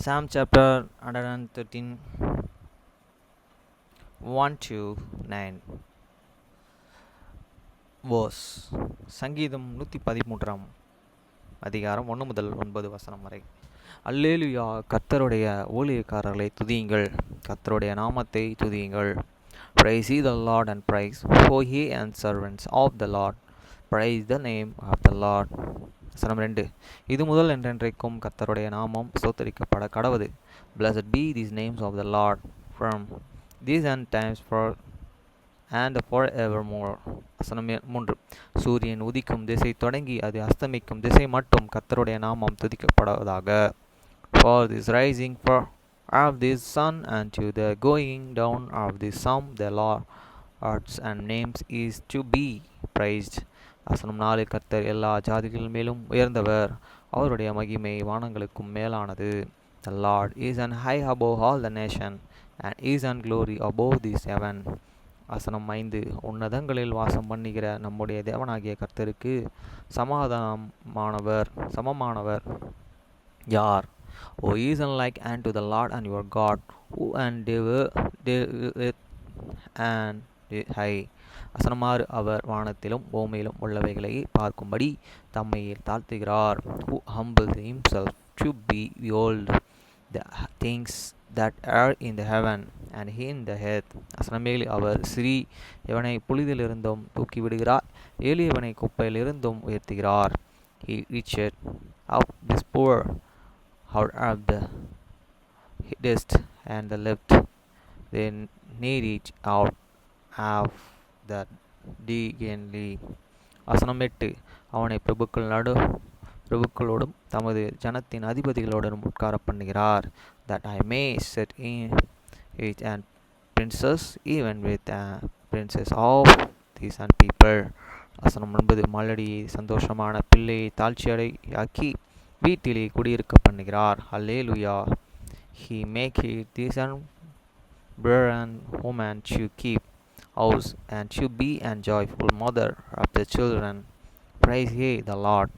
Psalm chapter 113 1 to 9 verse. சங்கீதம் 113 அதிகாரம் 1 முதல் 9 வசனம் வரை. அல்லேலுயா, கர்த்தருடைய ஊழியக்காரர்களை துதியுங்கள், கர்த்தருடைய நாமத்தை துதியுங்கள். Praise ye the Lord and praise, for ye and servants of the Lord, praise the name of the Lord. வசனம் 2. இது முதல் என்றென்றைக்கும் கர்த்தருடைய நாமம் ஸ்தோத்தரிக்கப்பட கடவது. Blessed be these names of the Lord from these end times for and forevermore. வசனம் 3. சூரியன் உதிக்கும் திசை தொடங்கி அது அஸ்தமிக்கும் திசை மட்டும் கர்த்தருடைய நாமம் துதிக்கப்படுவதாக. For this rising of the sun and to the going down of the sun, the Lord's and names is to be praised. வசனம் 4. கர்த்தர் எல்லா ஜாதிகள் மேலும் உயர்ந்தவர், அவருடைய மகிமை வானங்களுக்கும் மேலானது. The Lord is an high above all the nation, and is an glory above the heaven. வசனம் 5. உன்னதங்களில் வாசம் பண்ணுகிற நம்முடைய தேவனாகிய கர்த்தருக்கு சமமானவர் யார்? O is unlike unto the Lord and your God, who endureth and high. வசனம் 6. அவர் வானத்திலும் பூமியிலும் உள்ளவைகளை பார்க்கும்படி தம்மை தாழ்த்துகிறார். Who humbled himself to behold the things that are in the heaven and in the earth. வசனம் 7. அவர் சிறியவனை புழுதியிலிருந்தும் தூக்கிவிடுகிறார், எளியவனை குப்பையிலிருந்தும் உயர்த்துகிறார். He reached up the poor out of the dust and the left the needy out of the diligently. வசனம் 8. அவனை பிரபுக்களோடும் தமது ஜனத்தின் அதிபதிகளோடும் உட்கார பண்ணுகிறார். That I may set in it and princes even with the princes of these and people. வசனம் 9. மலடியை சந்தோஷமான பிள்ளையை தாழ்ச்சியடையாக்கி வீட்டிலே குடியிருக்க பண்ணுகிறார். அல்லேலுயா. He make it decent barren woman to keep house and to be a joyful mother of the children. Praise ye the Lord.